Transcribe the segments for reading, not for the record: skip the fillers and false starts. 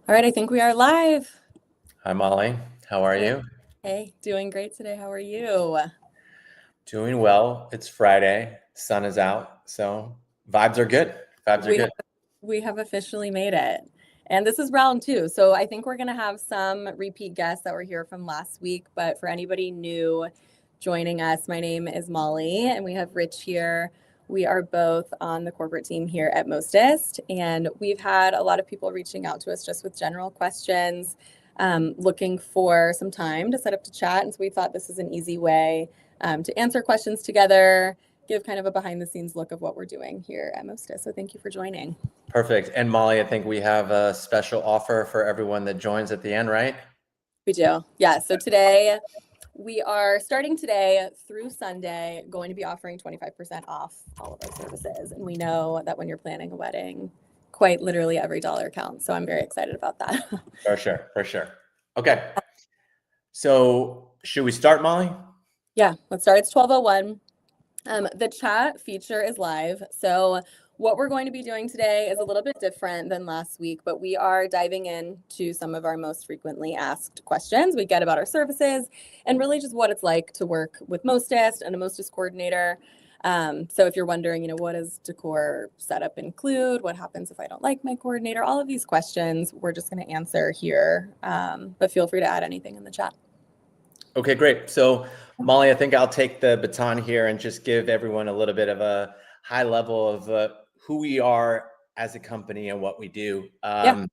All right, I think we are live. Hi, Molly. How are Hey, you? hey, doing great today. How are you? Doing well. It's Friday. Sun is out, so vibes are good. Vibes are We have good. we have officially made it. And this is round two. So I think we're gonna have some repeat guests that were here from last week. But for anybody new joining us, my name is Molly, and we have Rich here. We are both on the corporate team here at Mostest, and we've had a lot of people reaching out to us just with general questions, looking for some time to set up to chat. And so we thought this is an easy way to answer questions together, give kind of a behind the scenes look of what we're doing here at Mostest. So thank you for joining. Perfect. And Molly, I think we have a special offer for everyone that joins at the end, right? We do. Yeah. So today we are starting today through Sunday, going to be offering 25% off all of our services. And we know that when you're planning a wedding, quite literally every dollar counts. So I'm very excited about that. For sure. For sure. Okay. So should we start, Molly? Yeah, let's start. It's 12:01. The chat feature is live. So what we're going to be doing today is a little bit different than last week, but we are diving into some of our most frequently asked questions we get about our services and really just what it's like to work with Mostest and a Mostest coordinator. So if you're wondering, what does decor setup include? What happens if I don't like my coordinator? All of these questions we're just going to answer here, but feel free to add anything in the chat. Okay, great. So, Molly, I think I'll take the baton here and just give everyone a little bit of a high level of who we are as a company and what we do. Yeah.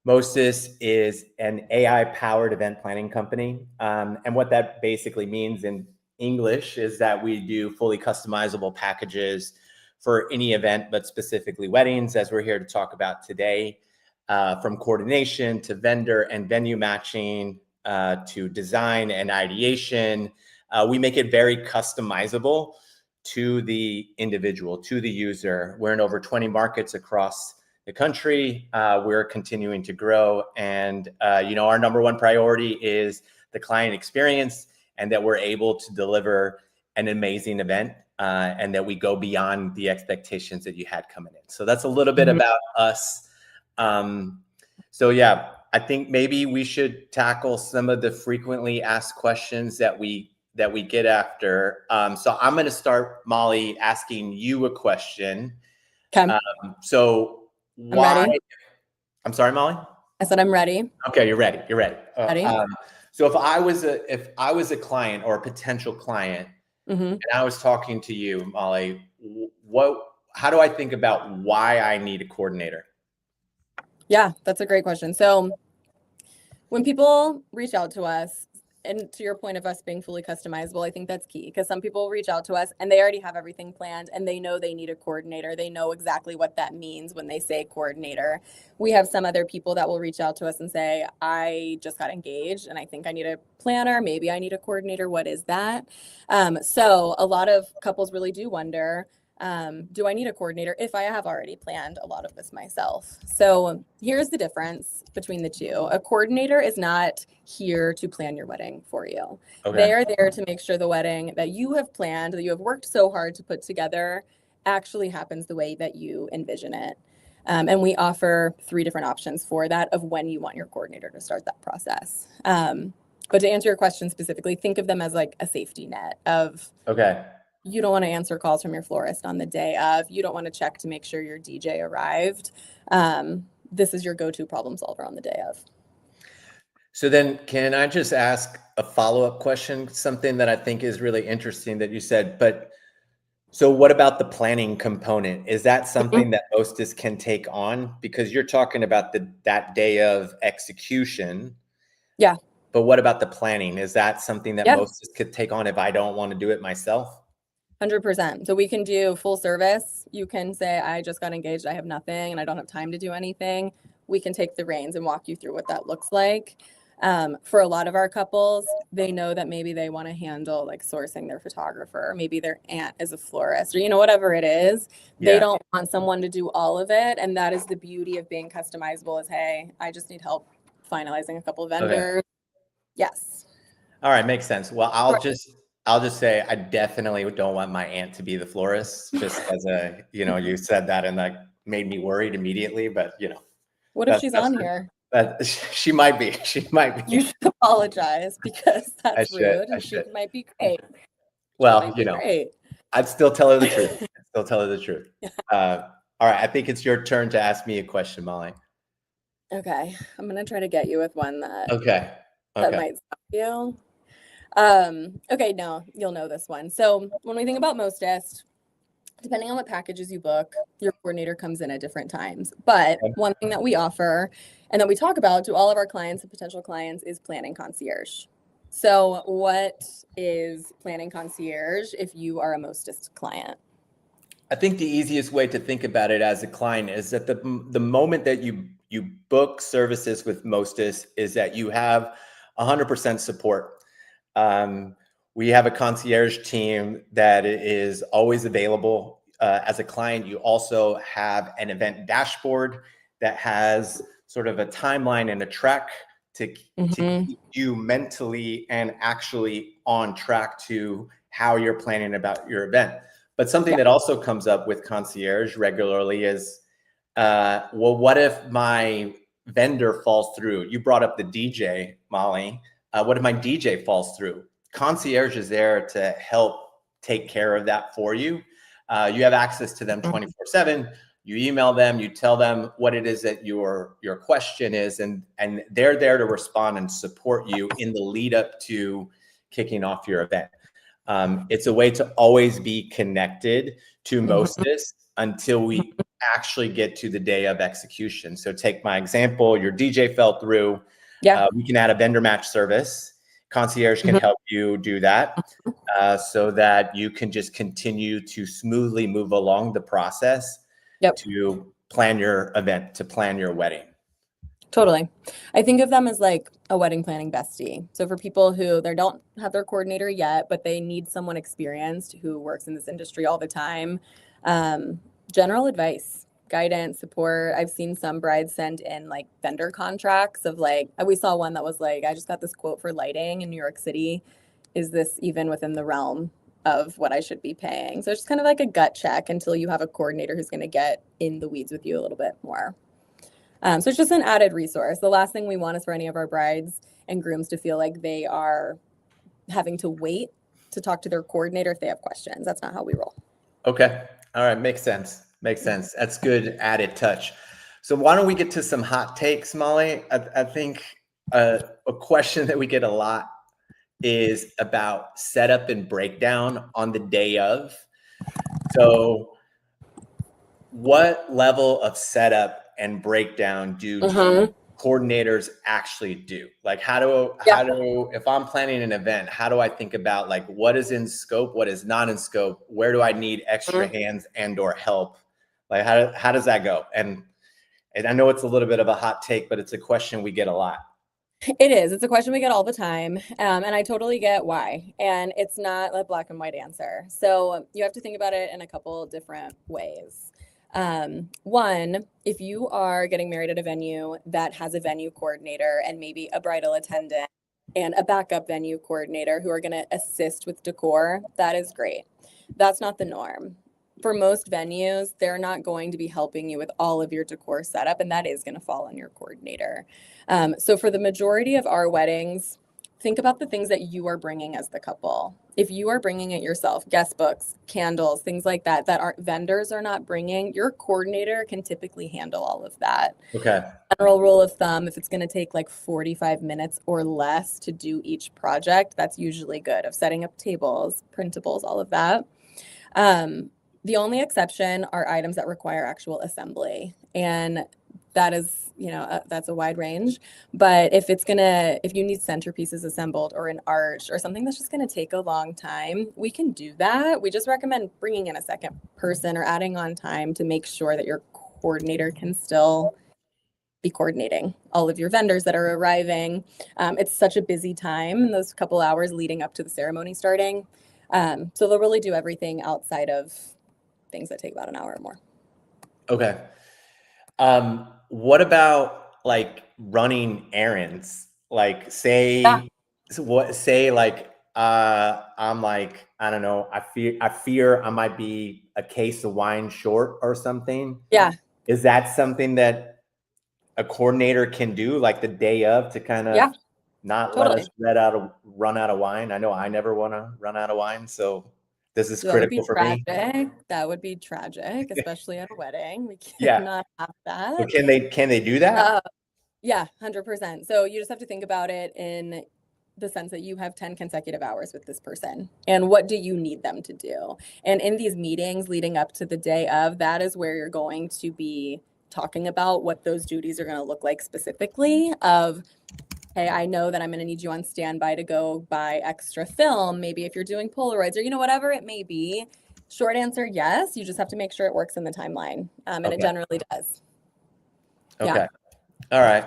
Mostest is an AI-powered event planning company. And what that basically means in English is that we do fully customizable packages for any event, but specifically weddings, as we're here to talk about today, from coordination to vendor and venue matching, to design and ideation. We make it very customizable to the individual, to the user. We're in over 20 markets across the country. We're continuing to grow. And, our number one priority is the client experience and that we're able to deliver an amazing event and that we go beyond the expectations that you had coming in. So that's a little bit about us. I think maybe we should tackle some of the frequently asked questions that we get after. So I'm going to start, Molly, asking you a question. Okay. So I'm ready. I'm sorry, Molly? I said I'm ready. Okay, you're ready. You're ready. Ready? So if I was a client or a potential client, and I was talking to you, Molly, how do I think about why I need a coordinator? Yeah, that's a great question. So when people reach out to us, and to your point of us being fully customizable, I think that's key because some people reach out to us and they already have everything planned and they know they need a coordinator. They know exactly what that means when they say coordinator. We have some other people that will reach out to us and say, I just got engaged and I think I need a planner. Maybe I need a coordinator. What is that? So a lot of couples really do wonder, do I need a coordinator if I have already planned a lot of this myself? So here's the difference between the two. A coordinator is not here to plan your wedding for you. Okay. They are there to make sure the wedding that you have planned, that you have worked so hard to put together, actually happens the way that you envision it. And we offer 3 different options for that of when you want your coordinator to start that process. But to answer your question specifically, think of them as like a safety net of, Okay. you don't want to answer calls from your florist on the day of. You don't want to check to make sure your DJ arrived. This is your go-to problem solver on the day of. So then can I just ask a follow-up question, something that I think is really interesting that you said, but so what about the planning component? Is that something that Mostest can take on? Because you're talking about that day of execution. Yeah. But what about the planning? Is that something that Yeah. Mostest could take on if I don't want to do it myself? 100%. So we can do full service. You can say, I just got engaged. I have nothing and I don't have time to do anything. We can take the reins and walk you through what that looks like. For a lot of our couples, they know that maybe they want to handle like sourcing their photographer. Maybe their aunt is a florist or, whatever it is. They don't want someone to do all of it. And that is the beauty of being customizable is, hey, I just need help finalizing a couple of vendors. Okay. Yes. All right. Makes sense. Well, I'll just say I definitely don't want my aunt to be the florist, just as you said that and that made me worried immediately, but What if she's on here? She might be. She might be. You should apologize because I that's should. rude, I and she should. might be great. She Well, might be great. I'd still tell her the truth. I'd still tell her the truth. All right. I think it's your turn to ask me a question, Molly. Okay, I'm gonna try to get you with one that Okay. that Okay. might stop you. Okay, no, you'll know this one. So when we think about Mostest, depending on what packages you book, your coordinator comes in at different times. But Okay. one thing that we offer and that we talk about to all of our clients and potential clients is planning concierge. So what is planning concierge if you are a Mostest client? I think the easiest way to think about it as a client is that the moment that you book services with Mostest is that you have 100% support. We have a concierge team that is always available. As a client, you also have an event dashboard that has sort of a timeline and a track to keep you mentally and actually on track to how you're planning about your event. But something that also comes up with concierge regularly is, well, what if my vendor falls through? You brought up the DJ, Molly. What if my DJ falls through? Concierge is there to help take care of that for you. You have access to them 24/7. You email them, you tell them what it is that your question is, and they're there to respond and support you in the lead up to kicking off your event. It's a way to always be connected to Mostest until we actually get to the day of execution. So take my example, your DJ fell through. Yeah. We can add a vendor match service. Concierge can help you do that so that you can just continue to smoothly move along the process to plan your event, to plan your wedding. Totally. I think of them as like a wedding planning bestie. So for people who they don't have their coordinator yet, but they need someone experienced who works in this industry all the time, general advice, guidance, support. I've seen some brides send in like vendor contracts of like, we saw one that was like, I just got this quote for lighting in New York City. Is this even within the realm of what I should be paying? So it's just kind of like a gut check until you have a coordinator who's going to get in the weeds with you a little bit more. So it's just an added resource. The last thing we want is for any of our brides and grooms to feel like they are having to wait to talk to their coordinator if they have questions. That's not how we roll. Okay. All right. Makes sense. Makes sense. That's good added touch. So why don't we get to some hot takes, Molly? I think a question that we get a lot is about setup and breakdown on the day of. So what level of setup and breakdown do coordinators actually do? Like how do if I'm planning an event, how do I think about like what is in scope, what is not in scope, where do I need extra hands and or help? Like how does that go? And I know it's a little bit of a hot take, but it's a question we get a lot. It is. It's a question we get all the time. And I totally get why. And it's not a black and white answer. So you have to think about it in a couple different ways. One, if you are getting married at a venue that has a venue coordinator and maybe a bridal attendant and a backup venue coordinator who are going to assist with decor, that is great. That's not the norm. For most venues, they're not going to be helping you with all of your decor setup, and that is going to fall on your coordinator. So for the majority of our weddings, think about the things that you are bringing as the couple. If you are bringing it yourself, guest books, candles, things like that, that our vendors are not bringing, your coordinator can typically handle all of that. Okay. General rule of thumb, if it's going to take like 45 minutes or less to do each project, that's usually good, of setting up tables, printables, all of that. The only exception are items that require actual assembly. And that is, that's a wide range. But if you need centerpieces assembled or an arch or something that's just going to take a long time, we can do that. We just recommend bringing in a second person or adding on time to make sure that your coordinator can still be coordinating all of your vendors that are arriving. It's such a busy time in those couple hours leading up to the ceremony starting. So they'll really do everything outside of things that take about an hour or more. Okay. What about like running errands? Like I'm like, I don't know, I fear I might be a case of wine short or something. Yeah. Is that something that a coordinator can do like the day of to kind of Yeah, not let totally. us run out of wine? I know I never want to run out of wine, so this is So that would be critical for me. tragic. That would be tragic, especially at a wedding. We Yeah. cannot have So that. can they do that? Yeah, 100%. So you just have to think about it in the sense that you have 10 consecutive hours with this person. And what do you need them to do? And in these meetings leading up to the day of, that is where you're going to be talking about what those duties are going to look like specifically of, hey, I know that I'm going to need you on standby to go buy extra film. Maybe if you're doing Polaroids or, whatever it may be. Short answer, yes. You just have to make sure it works in the timeline. And it Okay. generally does. Okay. Yeah. All right.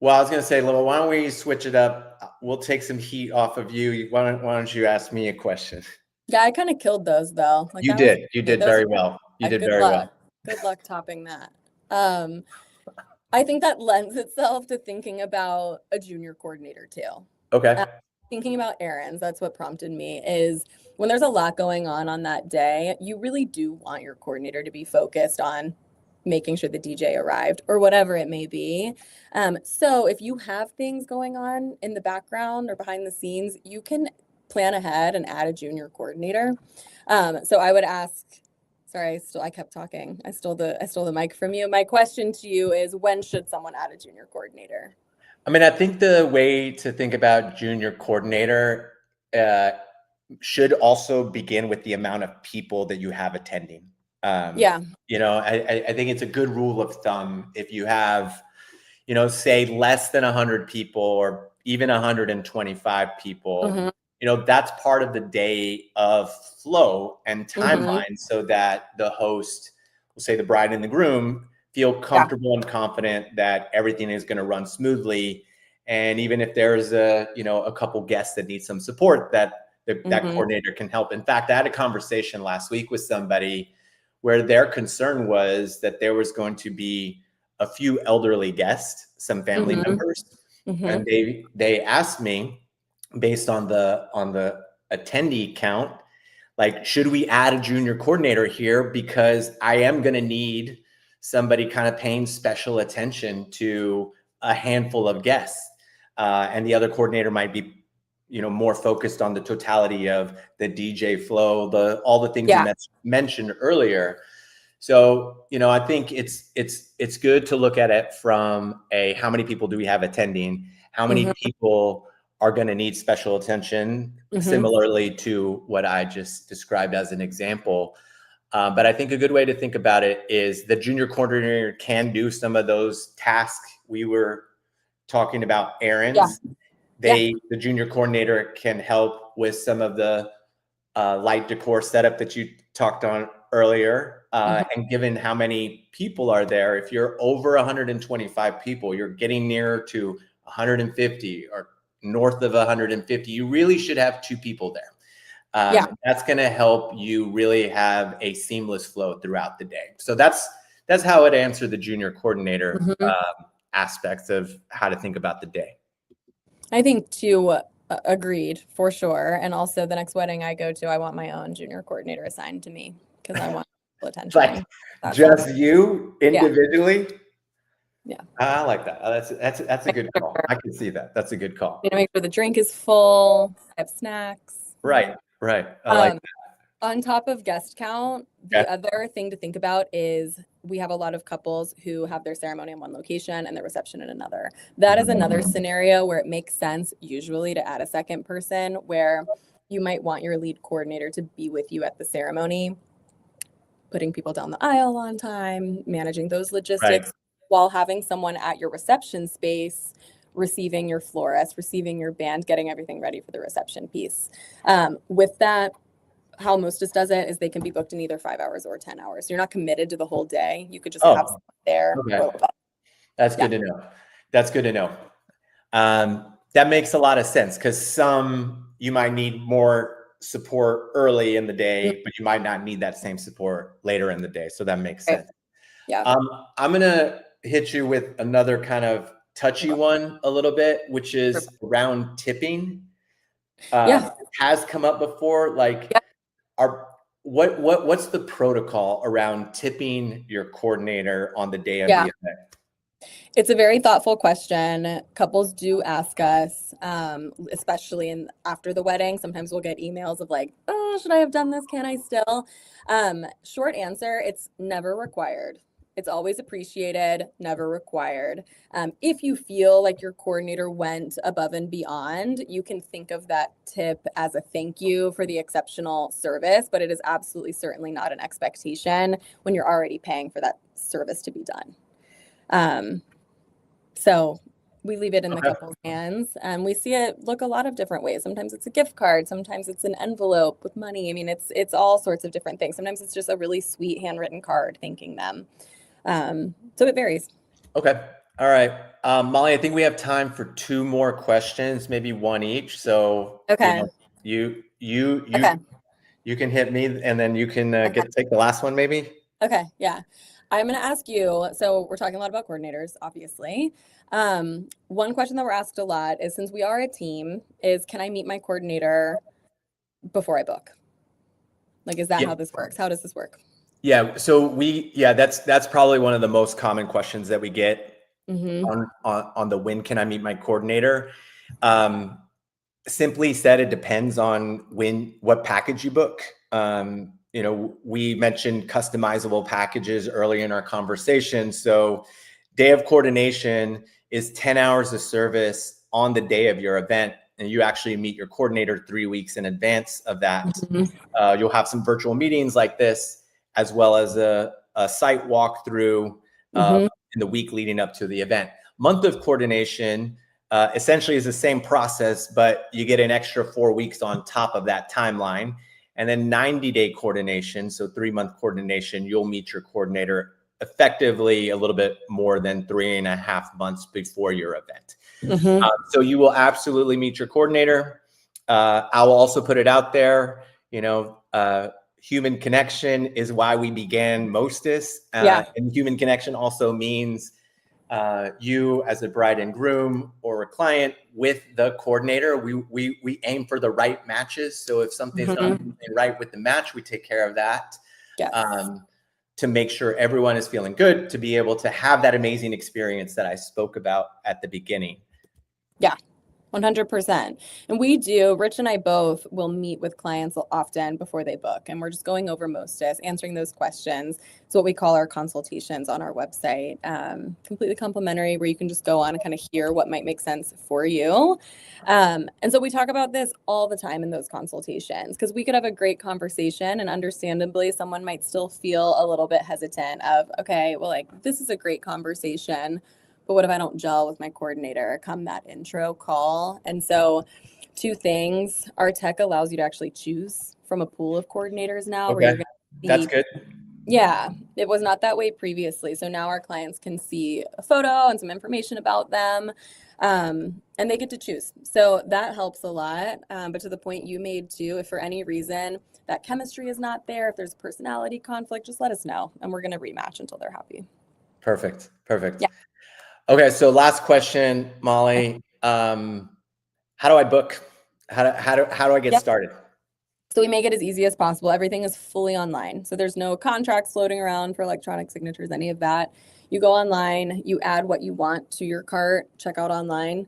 Well, I was going to say, Lil, why don't we switch it up? We'll take some heat off of you. Why don't you ask me a question? Yeah, I kind of killed those though. Like You that was did. You did those very were well. You did good very luck. well. Good luck topping that. I think that lends itself to thinking about a junior coordinator too. Okay. Thinking about errands, that's what prompted me is when there's a lot going on that day, you really do want your coordinator to be focused on making sure the DJ arrived or whatever it may be. So if you have things going on in the background or behind the scenes, you can plan ahead and add a junior coordinator. So I would ask, sorry, I kept talking. I stole the mic from you. My question to you is, when should someone add a junior coordinator? I mean, I think the way to think about junior coordinator should also begin with the amount of people that you have attending. Yeah. I think it's a good rule of thumb if you have, say less than 100 people or even 125 people, that's part of the day of flow and timeline so that the host, we'll say the bride and the groom, feel comfortable and confident that everything is going to run smoothly. And even if there's a couple guests that need some support, that coordinator can help. In fact, I had a conversation last week with somebody where their concern was that there was going to be a few elderly guests, some family members, and they asked me, based on the attendee count, like, should we add a junior coordinator here, because I am going to need somebody kind of paying special attention to a handful of guests, and the other coordinator might be more focused on the totality of the DJ flow, all the things you mentioned earlier. So, I think it's good to look at it from how many people do we have attending? How many people are going to need special attention, similarly to what I just described as an example. But I think a good way to think about it is the junior coordinator can do some of those tasks. We were talking about errands. The junior coordinator can help with some of the light decor setup that you talked on earlier. And given how many people are there, if you're over 125 people, you're getting near to 150 or north of 150, you really should have 2 people there. That's going to help you really have a seamless flow throughout the day. So that's how I'd answer the junior coordinator aspects of how to think about the day. I think too, agreed for sure. And also the next wedding I go to, I want my own junior coordinator assigned to me because I want attention. Like just you individually? Yeah. I like that. That's a good call. I can see that. That's a good call. Make sure the drink is full. I have snacks. Right. I like that. On top of guest count, the other thing to think about is we have a lot of couples who have their ceremony in one location and their reception in another. That is another scenario where it makes sense usually to add a second person, where you might want your lead coordinator to be with you at the ceremony, putting people down the aisle on time, managing those logistics, while having someone at your reception space receiving your florist, receiving your band, getting everything ready for the reception piece. With that, how Mostis does it is they can be booked in either 5 hours or 10 hours. You're not committed to the whole day. You could just have someone there. Okay. That's good to know. That's good to know. That makes a lot of sense, because you might need more support early in the day, but you might not need that same support later in the day. So that makes sense. Yeah. I'm going to hit you with another kind of touchy one a little bit, which is around tipping. Has come up before. Like, what's the protocol around tipping your coordinator on the day of the event? It's a very thoughtful question. Couples do ask us, especially after the wedding. Sometimes we'll get emails of like, "Oh, should I have done this? Can I still?" Short answer: it's never required. It's always appreciated, never required. If you feel like your coordinator went above and beyond, you can think of that tip as a thank you for the exceptional service, but it is absolutely certainly not an expectation when you're already paying for that service to be done. So we leave it in the couple's hands, and we see it look a lot of different ways. Sometimes it's a gift card, sometimes it's an envelope with money. I mean, it's all sorts of different things. Sometimes it's just a really sweet handwritten card thanking them. So it varies. Okay. All right. Molly, I think we have time for 2 more questions, maybe 1 each. So Okay. you Okay. you can hit me, and then you can Okay. take the last one, maybe. Okay, yeah. I'm going to ask you, so we're talking a lot about coordinators, obviously. One question that we're asked a lot is, since we are a team, is can I meet my coordinator before I book? Like, is that Yeah. how this works? How does this work? Yeah. So that's probably one of the most common questions that we get on the when can I meet my coordinator. Simply said, it depends on what package you book. We mentioned customizable packages early in our conversation. So day of coordination is 10 hours of service on the day of your event, and you actually meet your coordinator 3 weeks in advance of that. You'll have some virtual meetings like this, as well as a site walkthrough in the week leading up to the event. Month of coordination essentially is the same process, but you get an extra 4 weeks on top of that timeline. And then 90-day coordination, so 3-month coordination, you'll meet your coordinator effectively a little bit more than 3.5 months before your event. So you will absolutely meet your coordinator. I will also put it out there, human connection is why we began Mostis. And human connection also means you as a bride and groom or a client with the coordinator. We aim for the right matches. So if something's not right with the match, we take care of that. To make sure everyone is feeling good, to be able to have that amazing experience that I spoke about at the beginning. Yeah. 100%. And Rich and I both will meet with clients often before they book. And we're just going over Mostis, answering those questions. It's what we call our consultations on our website. Completely complimentary, where you can just go on and kind of hear what might make sense for you. And so we talk about this all the time in those consultations, because we could have a great conversation, and understandably, someone might still feel a little bit hesitant of, okay, well, like, this is a great conversation, but what if I don't gel with my coordinator come that intro call? And so 2 things: our tech allows you to actually choose from a pool of coordinators now. Where you're going to see, that's good. Yeah, it was not that way previously. So now our clients can see a photo and some information about them, and they get to choose. So that helps a lot. But to the point you made too, if for any reason that chemistry is not there, if there's personality conflict, just let us know, and we're going to rematch until they're happy. Perfect. Yeah. Okay, so last question, Molly. How do I book? How do I get started? So we make it as easy as possible. Everything is fully online. So there's no contracts floating around for electronic signatures, any of that. You go online, you add what you want to your cart, check out online.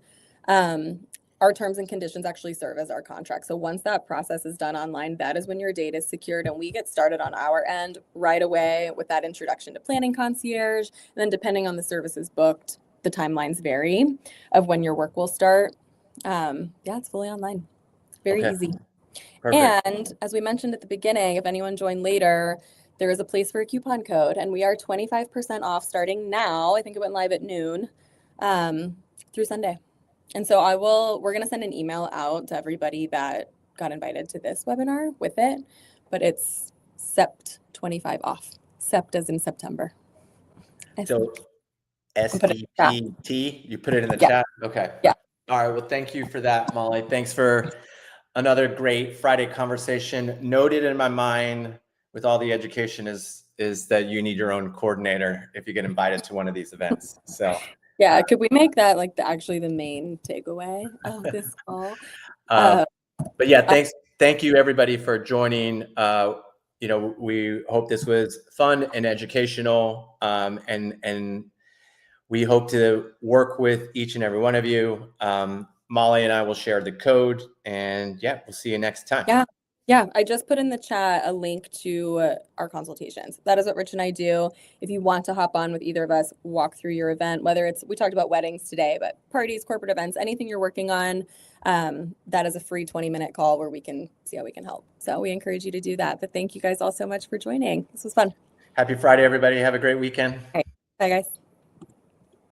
Our terms and conditions actually serve as our contract. So once that process is done online, that is when your date is secured, and we get started on our end right away with that introduction to Planning Concierge. And then depending on the services booked, the timelines vary of when your work will start. It's fully online. Very easy. Perfect. And as we mentioned at the beginning, if anyone joined later, there is a place for a coupon code, and we are 25% off starting now. I think it went live at noon through Sunday. And so we're going to send an email out to everybody that got invited to this webinar with it, but it's SEPT 25 off. SEPT as in September. So SEPT, you put it in the chat? Okay. Yeah. All right. Well, thank you for that, Molly. Thanks for another great Friday conversation. Noted in my mind with all the education is that you need your own coordinator if you get invited to one of these events. So yeah, could we make that like actually the main takeaway of this call? But yeah, thank you everybody for joining. We hope this was fun and educational, and we hope to work with each and every one of you. Molly and I will share the code, and yeah, we'll see you next time. Yeah, I just put in the chat a link to our consultations. That is what Rich and I do. If you want to hop on with either of us, walk through your event, whether it's, we talked about weddings today, but parties, corporate events, anything you're working on, that is a free 20-minute call where we can see how we can help. So we encourage you to do that. But thank you guys all so much for joining. This was fun. Happy Friday, everybody. Have a great weekend. All right. Bye, guys.